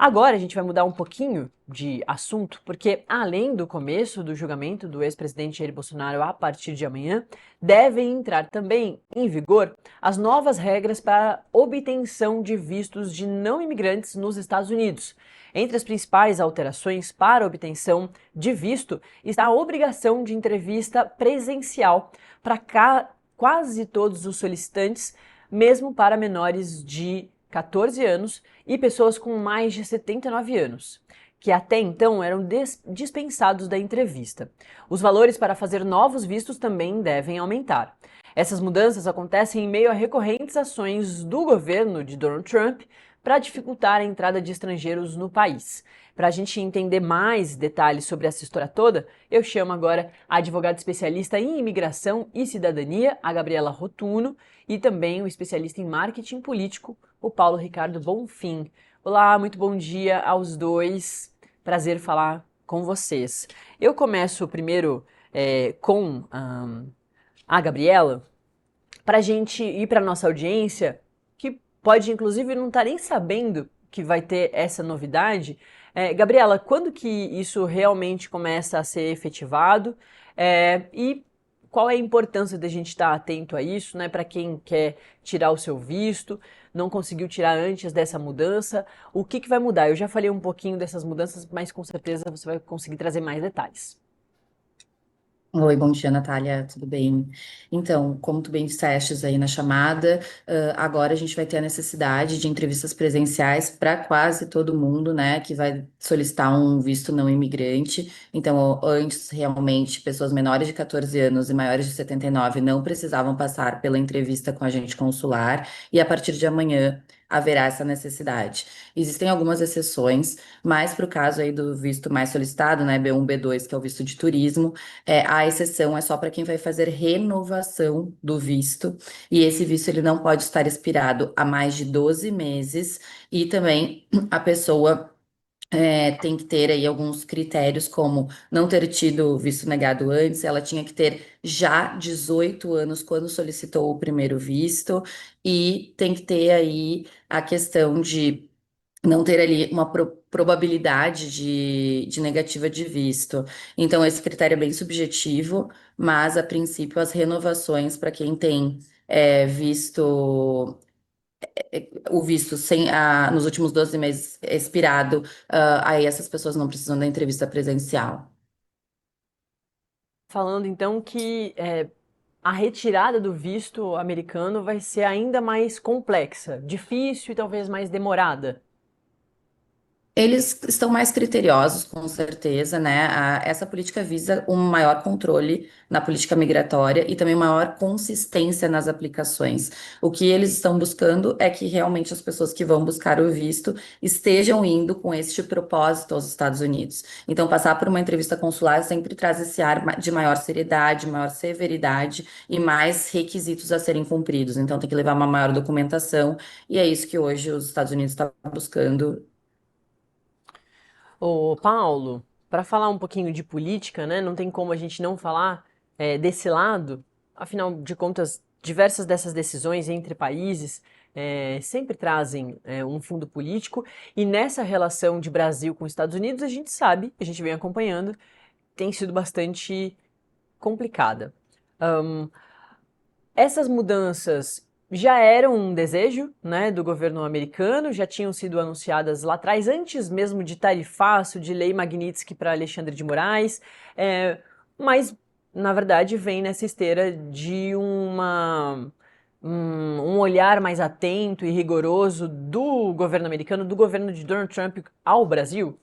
Agora a gente vai mudar um pouquinho de assunto, porque além do começo do julgamento do ex-presidente Jair Bolsonaro a partir de amanhã, devem entrar também em vigor as novas regras para obtenção de vistos de não imigrantes nos Estados Unidos. Entre as principais alterações para obtenção de visto está a obrigação de entrevista presencial para quase todos os solicitantes, mesmo para menores de 14 anos e pessoas com mais de 79 anos, que até então eram dispensados da entrevista. Os valores para fazer novos vistos também devem aumentar. Essas mudanças acontecem em meio a recorrentes ações do governo de Donald Trump para dificultar a entrada de estrangeiros no país. Para a gente entender mais detalhes sobre essa história toda, eu chamo agora a advogada especialista em imigração e cidadania, a Gabriela Rotuno, e também o especialista em marketing político, o Paulo Ricardo Bonfim. Olá, muito bom dia aos dois. Prazer falar com vocês. Eu começo primeiro com a Gabriela, para a gente ir para a nossa audiência, que pode inclusive não estar nem sabendo que vai ter essa novidade. Gabriela, quando que isso realmente começa a ser efetivado? E qual é a importância da gente estar atento a isso, né? Para quem quer tirar o seu visto, não conseguiu tirar antes dessa mudança, o que vai mudar? Eu já falei um pouquinho dessas mudanças, mas com certeza você vai conseguir trazer mais detalhes. Oi, bom dia, Natália, tudo bem? Então, como tu bem disseste aí na chamada, agora a gente vai ter a necessidade de entrevistas presenciais para quase todo mundo, né, que vai solicitar um visto não imigrante. Então, antes, realmente, pessoas menores de 14 anos e maiores de 79 não precisavam passar pela entrevista com a agente consular, e a partir de amanhã haverá essa necessidade. Existem algumas exceções, mas para o caso aí do visto mais solicitado, né, B1, B2, que é o visto de turismo, a exceção é só para quem vai fazer renovação do visto, e esse visto ele não pode estar expirado há mais de 12 meses, e também a pessoa tem que ter aí alguns critérios, como não ter tido visto negado antes, ela tinha que ter já 18 anos quando solicitou o primeiro visto, e tem que ter aí a questão de não ter ali uma probabilidade de negativa de visto. Então, esse critério é bem subjetivo, mas a princípio as renovações para quem tem visto o visto sem nos últimos 12 meses expirado, aí essas pessoas não precisam da entrevista presencial. Falando então que a retirada do visto americano vai ser ainda mais complexa, difícil e talvez mais demorada. Eles estão mais criteriosos, com certeza, né? Essa política visa um maior controle na política migratória e também maior consistência nas aplicações. O que eles estão buscando é que realmente as pessoas que vão buscar o visto estejam indo com este propósito aos Estados Unidos. Então, passar por uma entrevista consular sempre traz esse ar de maior seriedade, maior severidade e mais requisitos a serem cumpridos. Então, tem que levar uma maior documentação, e é isso que hoje os Estados Unidos estão buscando. Ô, Paulo, para falar um pouquinho de política, né, não tem como a gente não falar desse lado. Afinal de contas, diversas dessas decisões entre países sempre trazem um fundo político, e nessa relação de Brasil com Estados Unidos, a gente sabe, a gente vem acompanhando, tem sido bastante complicada. Essas mudanças já eram um desejo, né, do governo americano, já tinham sido anunciadas lá atrás, antes mesmo de tarifaço, de lei Magnitsky para Alexandre de Moraes, mas, na verdade, vem nessa esteira de um olhar mais atento e rigoroso do governo americano, do governo de Donald Trump ao Brasil.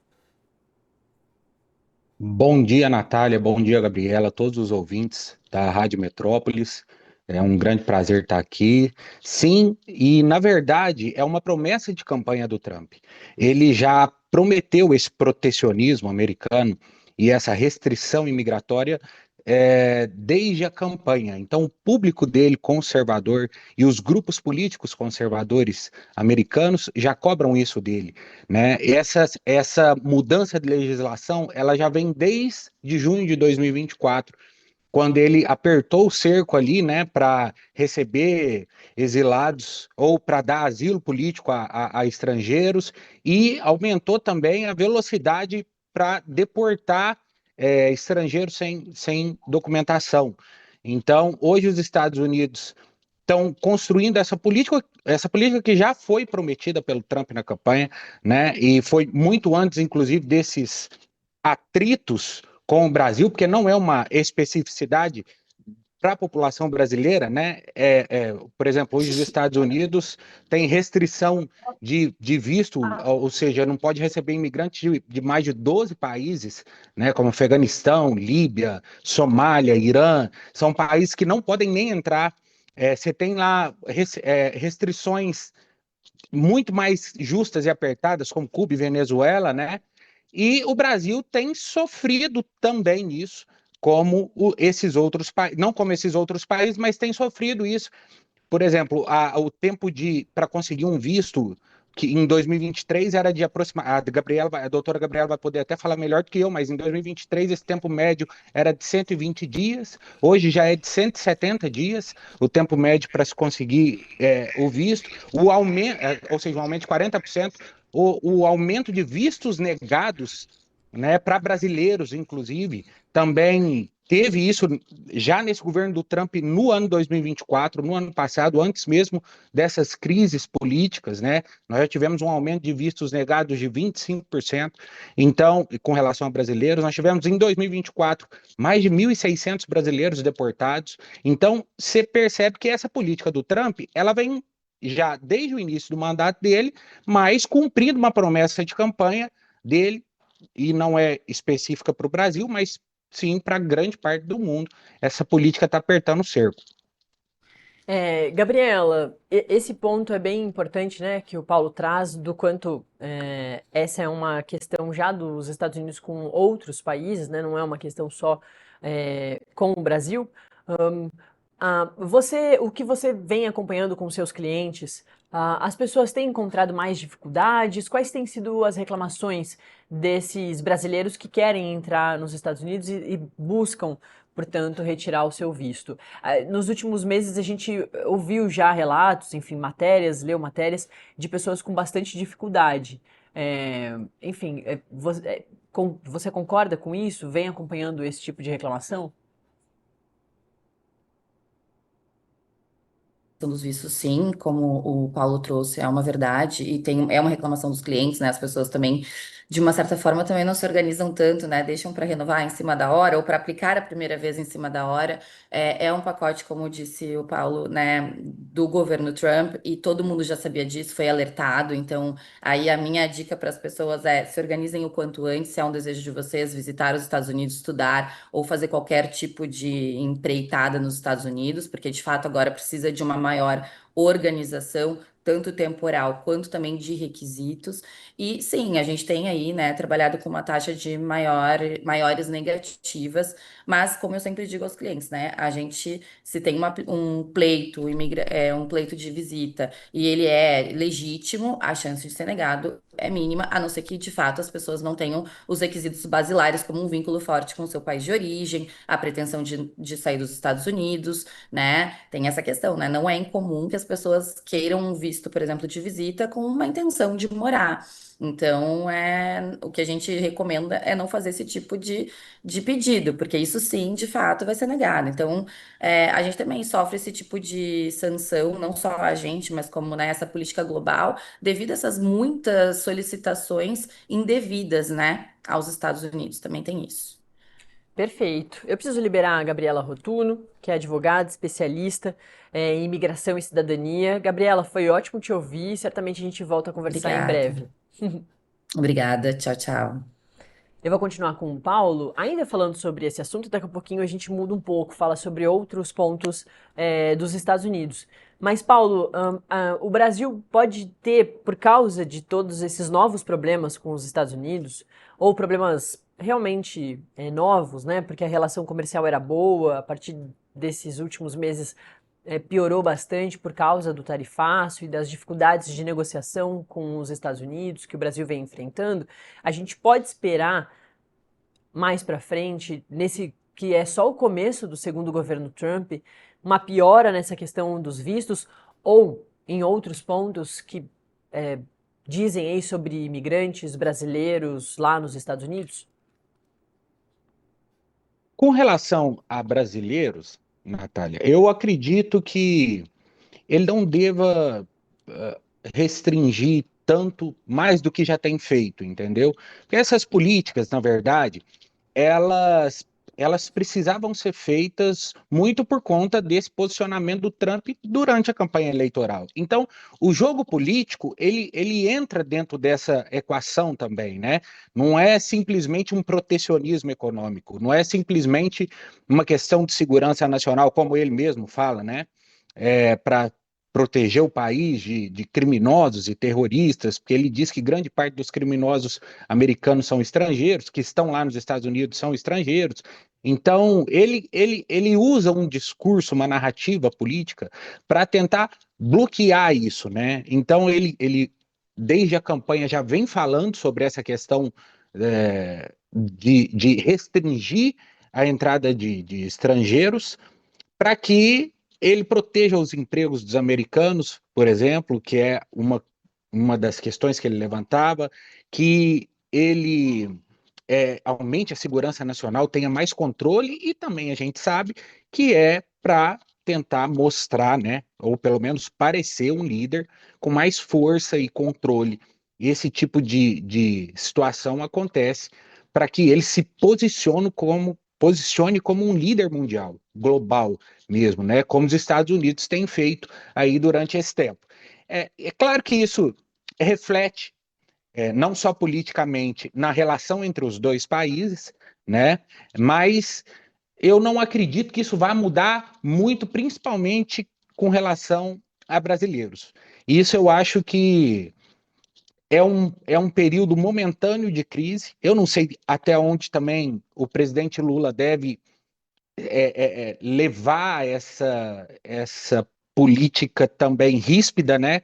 Bom dia, Natália. Bom dia, Gabriela, todos os ouvintes da Rádio Metrópolis. É um grande prazer estar aqui. Sim, e na verdade é uma promessa de campanha do Trump. Ele já prometeu esse protecionismo americano e essa restrição imigratória desde a campanha. Então, o público dele conservador e os grupos políticos conservadores americanos já cobram isso dele, né? Essa mudança de legislação, ela já vem desde junho de 2024, quando ele apertou o cerco ali, né, para receber exilados ou para dar asilo político a estrangeiros, e aumentou também a velocidade para deportar estrangeiros sem documentação. Então, hoje os Estados Unidos estão construindo essa política que já foi prometida pelo Trump na campanha, né? E foi muito antes, inclusive, desses atritos com o Brasil, porque não é uma especificidade para a população brasileira, né? Por exemplo, hoje os Estados Unidos têm restrição de visto, ou seja, não pode receber imigrantes de mais de 12 países, né? Como Afeganistão, Líbia, Somália, Irã, são países que não podem nem entrar. Você tem lá restrições muito mais justas e apertadas, como Cuba e Venezuela, né? E o Brasil tem sofrido também isso, como esses outros países, não como esses outros países, mas tem sofrido isso. Por exemplo, o tempo para conseguir um visto, que em 2023 era de aproximadamente, a doutora Gabriela vai poder até falar melhor do que eu, mas em 2023 esse tempo médio era de 120 dias, hoje já é de 170 dias, o tempo médio para se conseguir o visto, ou seja, um aumento de 40%, o aumento de vistos negados, né, para brasileiros, inclusive, também teve isso já nesse governo do Trump no ano 2024, no ano passado, antes mesmo dessas crises políticas, né? Nós já tivemos um aumento de vistos negados de 25%. Então, com relação a brasileiros, nós tivemos em 2024 mais de 1.600 brasileiros deportados. Então, você percebe que essa política do Trump, ela vem já desde o início do mandato dele, mas cumprindo uma promessa de campanha dele, e não é específica para o Brasil, mas sim para grande parte do mundo. Essa política está apertando o cerco. Gabriela, esse ponto é bem importante, né, que o Paulo traz do quanto essa é uma questão já dos Estados Unidos com outros países, né, não é uma questão só com o Brasil. O que você vem acompanhando com seus clientes, as pessoas têm encontrado mais dificuldades? Quais têm sido as reclamações desses brasileiros que querem entrar nos Estados Unidos e buscam, portanto, retirar o seu visto? Nos últimos meses a gente ouviu já relatos, enfim, leu matérias de pessoas com bastante dificuldade. Enfim, você concorda com isso? Vem acompanhando esse tipo de reclamação? Dos vistos, sim, como o Paulo trouxe, é uma verdade, e é uma reclamação dos clientes, né? As pessoas também, de uma certa forma, também não se organizam tanto, né? Deixam para renovar em cima da hora ou para aplicar a primeira vez em cima da hora. É um pacote, como disse o Paulo, né, do governo Trump, e todo mundo já sabia disso, foi alertado. Então, aí a minha dica para as pessoas é se organizem o quanto antes, se é um desejo de vocês visitar os Estados Unidos, estudar ou fazer qualquer tipo de empreitada nos Estados Unidos, porque de fato agora precisa de uma maior organização, tanto temporal quanto também de requisitos. E sim, a gente tem aí, né, trabalhado com uma taxa de maiores negativas, mas como eu sempre digo aos clientes, né, a gente, se tem um pleito, um pleito de visita e ele é legítimo, a chance de ser negado é mínima, a não ser que de fato as pessoas não tenham os requisitos basilares, como um vínculo forte com o seu país de origem, a pretensão de sair dos Estados Unidos, né? Tem essa questão, né? Não é incomum que as pessoas queiram um visto, por exemplo, de visita com uma intenção de morar. Então, o que a gente recomenda é não fazer esse tipo de pedido, porque isso sim, de fato, vai ser negado. Então, a gente também sofre esse tipo de sanção, não só a gente, mas como, né, essa política global, devido a essas muitas solicitações indevidas, né, aos Estados Unidos. Também tem isso. Perfeito. Eu preciso liberar a Gabriela Rotuno, que é advogada, especialista em imigração e cidadania. Gabriela, foi ótimo te ouvir. Certamente a gente volta a conversar em Obrigada. breve. Obrigada. Tchau, tchau. Eu vou continuar com o Paulo, ainda falando sobre esse assunto. Daqui a pouquinho a gente muda um pouco, fala sobre outros pontos dos Estados Unidos. Mas, Paulo, o Brasil pode ter, por causa de todos esses novos problemas com os Estados Unidos, ou problemas realmente novos, né? Porque a relação comercial era boa, a partir desses últimos meses piorou bastante por causa do tarifaço e das dificuldades de negociação com os Estados Unidos que o Brasil vem enfrentando. A gente pode esperar mais para frente, nesse que é só o começo do segundo governo Trump, uma piora nessa questão dos vistos, ou em outros pontos que dizem aí sobre imigrantes brasileiros lá nos Estados Unidos? Com relação a brasileiros, Natália, eu acredito que ele não deva restringir tanto mais do que já tem feito, entendeu? Porque essas políticas, na verdade, elas elas precisavam ser feitas muito por conta desse posicionamento do Trump durante a campanha eleitoral. Então, o jogo político, ele entra dentro dessa equação também, né? Não é simplesmente um protecionismo econômico, não é simplesmente uma questão de segurança nacional, como ele mesmo fala, né? Para proteger o país de criminosos e terroristas, porque ele diz que grande parte dos criminosos americanos são estrangeiros, que estão lá nos Estados Unidos são estrangeiros. Então, ele usa um discurso, uma narrativa política para tentar bloquear isso, né? Então, desde a campanha, já vem falando sobre essa questão de restringir a entrada de estrangeiros para que ele proteja os empregos dos americanos, por exemplo, que é uma das questões que ele levantava, que ele aumente a segurança nacional, tenha mais controle, e também a gente sabe que é para tentar mostrar, né, ou pelo menos parecer um líder com mais força e controle. E esse tipo de situação acontece para que ele se posicione como um líder mundial, global mesmo, né? Como os Estados Unidos têm feito aí durante esse tempo. É claro que isso reflete não só politicamente na relação entre os dois países, né? Mas eu não acredito que isso vá mudar muito, principalmente com relação a brasileiros. Isso eu acho que é um período momentâneo de crise. Eu não sei até onde também o presidente Lula deve levar essa política também ríspida, né,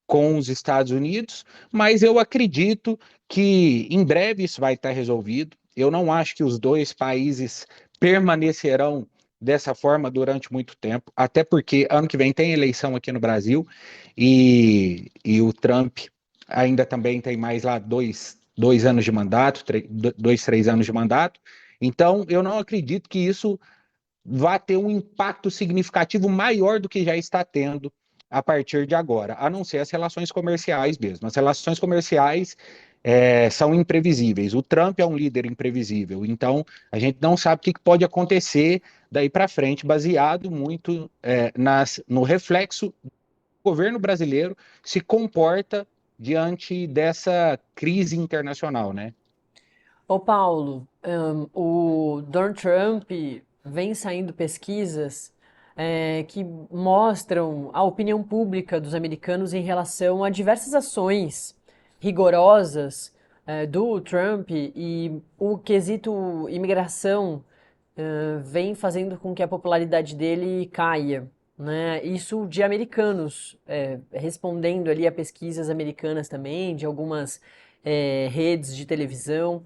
com os Estados Unidos, mas eu acredito que em breve isso vai estar resolvido. Eu não acho que os dois países permanecerão dessa forma durante muito tempo, até porque ano que vem tem eleição aqui no Brasil e o Trump ainda também tem mais lá dois anos de mandato, 3 anos de mandato. Então, eu não acredito que isso vá ter um impacto significativo maior do que já está tendo a partir de agora, a não ser as relações comerciais mesmo. As relações comerciais são imprevisíveis. O Trump é um líder imprevisível, então a gente não sabe o que pode acontecer daí para frente, baseado muito no reflexo do governo brasileiro se comporta diante dessa crise internacional, né? Ô Paulo, o Donald Trump vem saindo pesquisas que mostram a opinião pública dos americanos em relação a diversas ações rigorosas do Trump, e o quesito imigração vem fazendo com que a popularidade dele caia, né? Isso de americanos, respondendo ali a pesquisas americanas também, de algumas redes de televisão,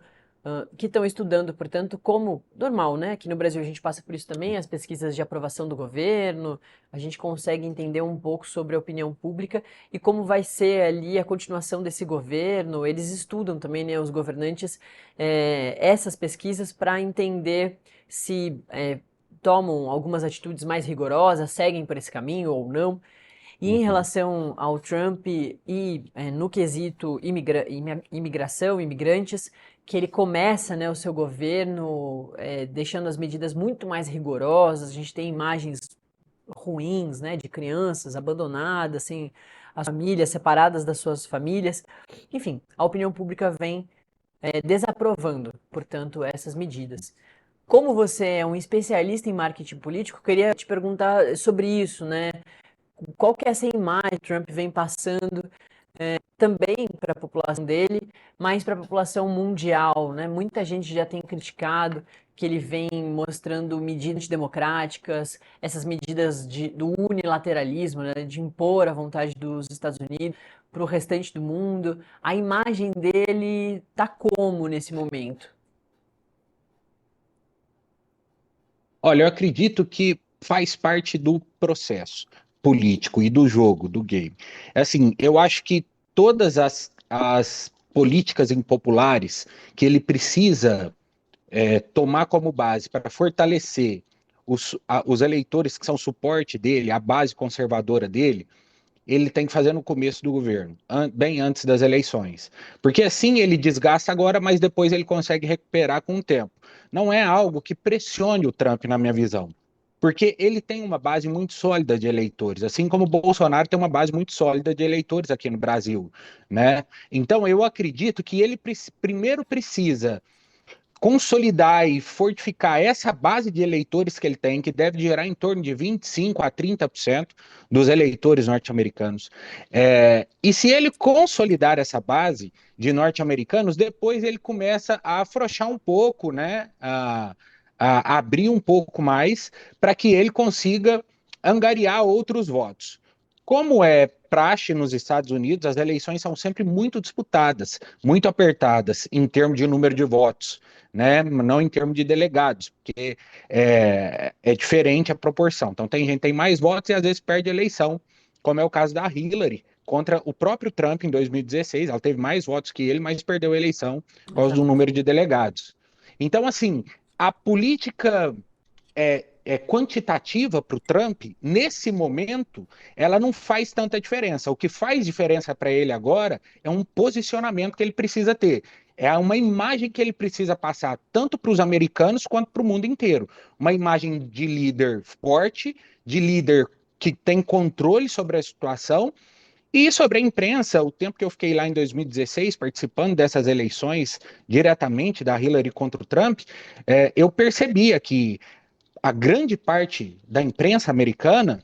que estão estudando, portanto, como normal, né? Aqui no Brasil a gente passa por isso também, as pesquisas de aprovação do governo, a gente consegue entender um pouco sobre a opinião pública e como vai ser ali a continuação desse governo. Eles estudam também, né, os governantes, essas pesquisas para entender se tomam algumas atitudes mais rigorosas, seguem por esse caminho ou não. E em Uhum. relação ao Trump e no quesito imigração, imigrantes, que ele começa, né, o seu governo deixando as medidas muito mais rigorosas. A gente tem imagens ruins, né, de crianças abandonadas, assim, as famílias separadas das suas famílias. Enfim, a opinião pública vem desaprovando, portanto, essas medidas. Como você é um especialista em marketing político, eu queria te perguntar sobre isso, né? Qual que é essa imagem que Trump vem passando também para a população dele, mas para a população mundial, né? Muita gente já tem criticado que ele vem mostrando medidas democráticas, essas medidas do unilateralismo, né? De impor a vontade dos Estados Unidos para o restante do mundo. A imagem dele tá como nesse momento? Olha, eu acredito que faz parte do processo político e do jogo, do game. Assim, eu acho que todas as políticas impopulares que ele precisa tomar como base para fortalecer os eleitores que são suporte dele, a base conservadora dele, ele tem que fazer no começo do governo, bem antes das eleições. Porque assim ele desgasta agora, mas depois ele consegue recuperar com o tempo. Não é algo que pressione o Trump, na minha visão. Porque ele tem uma base muito sólida de eleitores, assim como o Bolsonaro tem uma base muito sólida de eleitores aqui no Brasil, né? Então eu acredito que ele primeiro precisa consolidar e fortificar essa base de eleitores que ele tem, que deve gerar em torno de 25 a 30% dos eleitores norte-americanos. E se ele consolidar essa base de norte-americanos, depois ele começa a afrouxar um pouco, né? A abrir um pouco mais para que ele consiga angariar outros votos. Como é praxe nos Estados Unidos, as eleições são sempre muito disputadas, muito apertadas em termos de número de votos, né? Não em termos de delegados, porque é diferente a proporção. Então tem gente que tem mais votos e às vezes perde a eleição, como é o caso da Hillary contra o próprio Trump em 2016. Ela teve mais votos que ele, mas perdeu a eleição por causa do Exato. número de delegados. Então, assim, a política quantitativa para o Trump, nesse momento, ela não faz tanta diferença. O que faz diferença para ele agora é um posicionamento que ele precisa ter. É uma imagem que ele precisa passar tanto para os americanos quanto para o mundo inteiro. Uma imagem de líder forte, de líder que tem controle sobre a situação. E sobre a imprensa, o tempo que eu fiquei lá em 2016 participando dessas eleições diretamente da Hillary contra o Trump, eu percebia que a grande parte da imprensa americana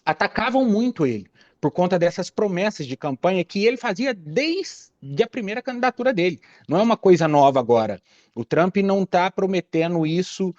atacavam muito ele por conta dessas promessas de campanha que ele fazia desde a primeira candidatura dele. Não é uma coisa nova agora. O Trump não está prometendo isso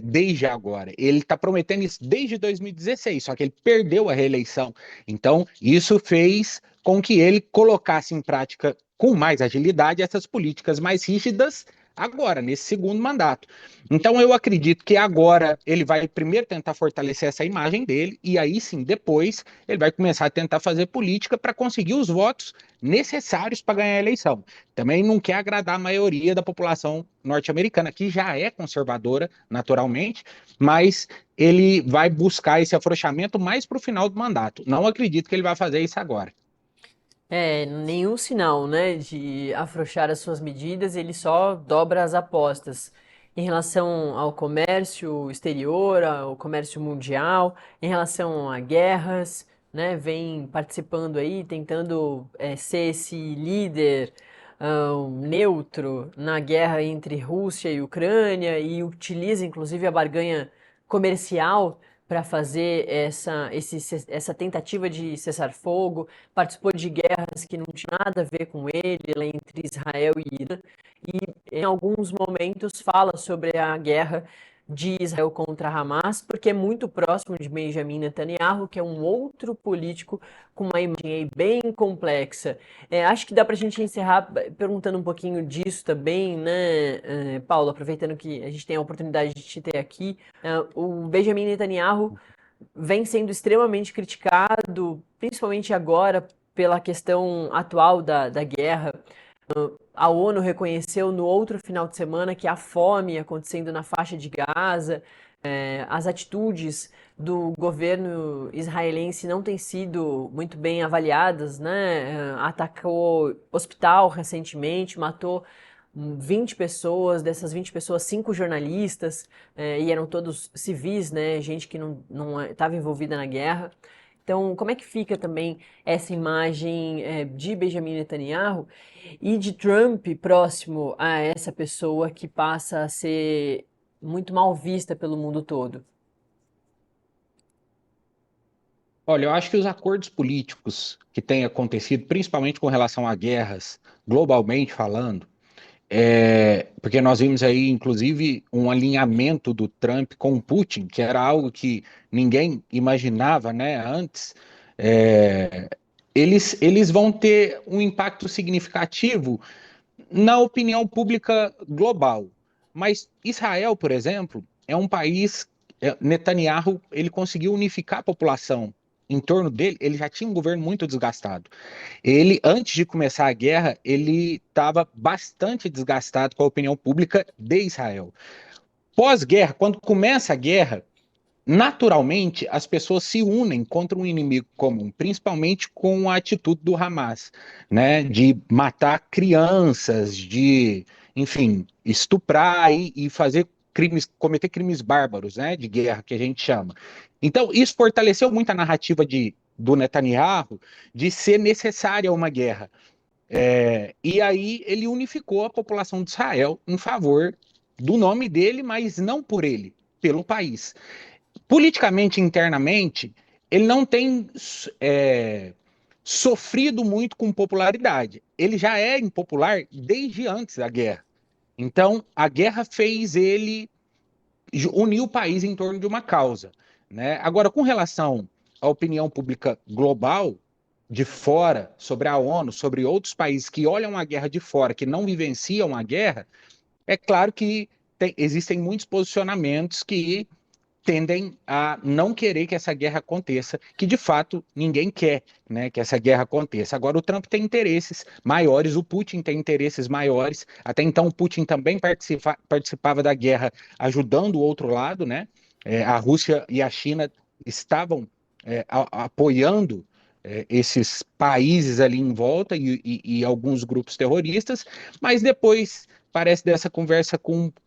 desde agora. Ele está prometendo isso desde 2016, só que ele perdeu a reeleição. Então, isso fez com que ele colocasse em prática com mais agilidade essas políticas mais rígidas agora, nesse segundo mandato. Então, eu acredito que agora ele vai primeiro tentar fortalecer essa imagem dele, e aí sim, depois, ele vai começar a tentar fazer política para conseguir os votos necessários para ganhar a eleição. Também não quer agradar a maioria da população norte-americana, que já é conservadora, naturalmente, mas ele vai buscar esse afrouxamento mais para o final do mandato. Não acredito que ele vai fazer isso agora. Nenhum sinal, né, de afrouxar as suas medidas, ele só dobra as apostas em relação ao comércio exterior, ao comércio mundial, em relação a guerras, né, vem participando aí, tentando ser esse líder neutro na guerra entre Rússia e Ucrânia e utiliza inclusive a barganha comercial para fazer essa tentativa de cessar-fogo, participou de guerras que não tinha nada a ver com ele, lá entre Israel e Irã, e em alguns momentos fala sobre a guerra de Israel contra Hamas, porque é muito próximo de Benjamin Netanyahu, que é um outro político com uma imagem aí bem complexa. Acho que dá para a gente encerrar perguntando um pouquinho disso também, né, Paulo, aproveitando que a gente tem a oportunidade de te ter aqui. O Benjamin Netanyahu vem sendo extremamente criticado, principalmente agora, pela questão atual da guerra. A ONU reconheceu no outro final de semana que há fome acontecendo na faixa de Gaza. As atitudes do governo israelense não têm sido muito bem avaliadas, né? Atacou hospital recentemente, matou 20 pessoas, dessas 20 pessoas, 5 jornalistas, e eram todos civis, né? Gente que não estava envolvida na guerra. Então, como é que fica também essa imagem de Benjamin Netanyahu e de Trump próximo a essa pessoa que passa a ser muito mal vista pelo mundo todo? Olha, eu acho que os acordos políticos que têm acontecido, principalmente com relação a guerras, globalmente falando, porque nós vimos aí, inclusive, um alinhamento do Trump com o Putin, que era algo que ninguém imaginava, né, antes. É, eles vão ter um impacto significativo na opinião pública global. Mas Israel, por exemplo, é um país, Netanyahu, ele conseguiu unificar a população em torno dele, ele já tinha um governo muito desgastado. Ele, antes de começar a guerra, ele estava bastante desgastado com a opinião pública de Israel. Pós-guerra, quando começa a guerra, naturalmente as pessoas se unem contra um inimigo comum, principalmente com a atitude do Hamas, né, de matar crianças, de, enfim, estuprar e fazer crimes, cometer crimes bárbaros, né, de guerra que a gente chama. Então isso fortaleceu muito a narrativa do Netanyahu de ser necessária uma guerra. E aí ele unificou a população de Israel em favor do nome dele, mas não por ele, pelo país. Politicamente, internamente, ele não tem sofrido muito com popularidade. Ele já é impopular desde antes da guerra. Então, a guerra fez ele unir o país em torno de uma causa, né? Agora, com relação à opinião pública global, de fora, sobre a ONU, sobre outros países que olham a guerra de fora, que não vivenciam a guerra, é claro que existem muitos posicionamentos que tendem a não querer que essa guerra aconteça, que de fato ninguém quer, né, que essa guerra aconteça. Agora, o Trump tem interesses maiores, o Putin tem interesses maiores. Até então, o Putin também participava da guerra ajudando o outro lado, né? A Rússia e a China estavam apoiando esses países ali em volta e alguns grupos terroristas, mas depois parece dessa conversa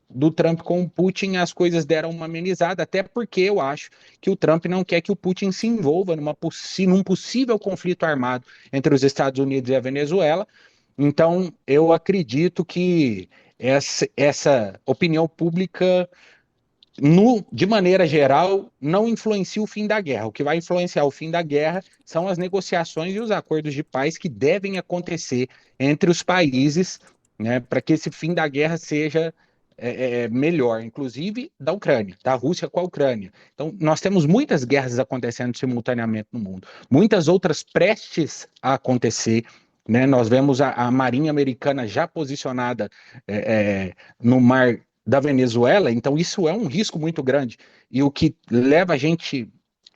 do Trump com o Putin, as coisas deram uma amenizada, até porque eu acho que o Trump não quer que o Putin se envolva num possível conflito armado entre os Estados Unidos e a Venezuela. Então, eu acredito que essa opinião pública, de maneira geral, não influencia o fim da guerra. O que vai influenciar o fim da guerra são as negociações e os acordos de paz que devem acontecer entre os países, né, para que esse fim da guerra seja melhor, inclusive da Ucrânia, da Rússia com a Ucrânia. Então, nós temos muitas guerras acontecendo simultaneamente no mundo, muitas outras prestes a acontecer. Né? Nós vemos a Marinha Americana já posicionada no mar da Venezuela, então isso é um risco muito grande. E o que leva a gente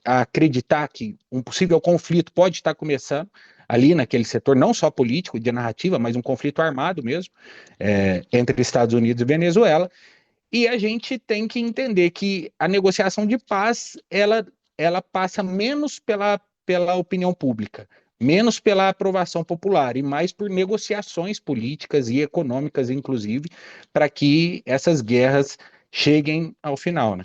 a acreditar que um possível conflito pode estar começando ali naquele setor, não só político, de narrativa, mas um conflito armado mesmo, entre Estados Unidos e Venezuela. E a gente tem que entender que a negociação de paz, ela passa menos pela opinião pública, menos pela aprovação popular e mais por negociações políticas e econômicas, inclusive, para que essas guerras cheguem ao final, né?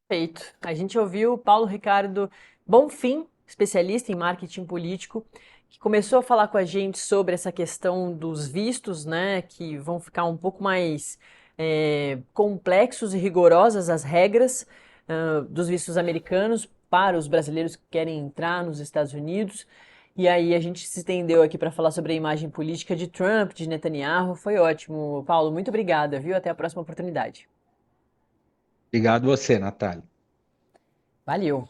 Perfeito. A gente ouviu o Paulo Ricardo Bonfim, especialista em marketing político, que começou a falar com a gente sobre essa questão dos vistos, né, que vão ficar um pouco mais complexos e rigorosas as regras dos vistos americanos para os brasileiros que querem entrar nos Estados Unidos. E aí a gente se estendeu aqui para falar sobre a imagem política de Trump, de Netanyahu. Foi ótimo. Paulo, muito obrigada, viu? Até a próxima oportunidade. Obrigado você, Natália. Valeu!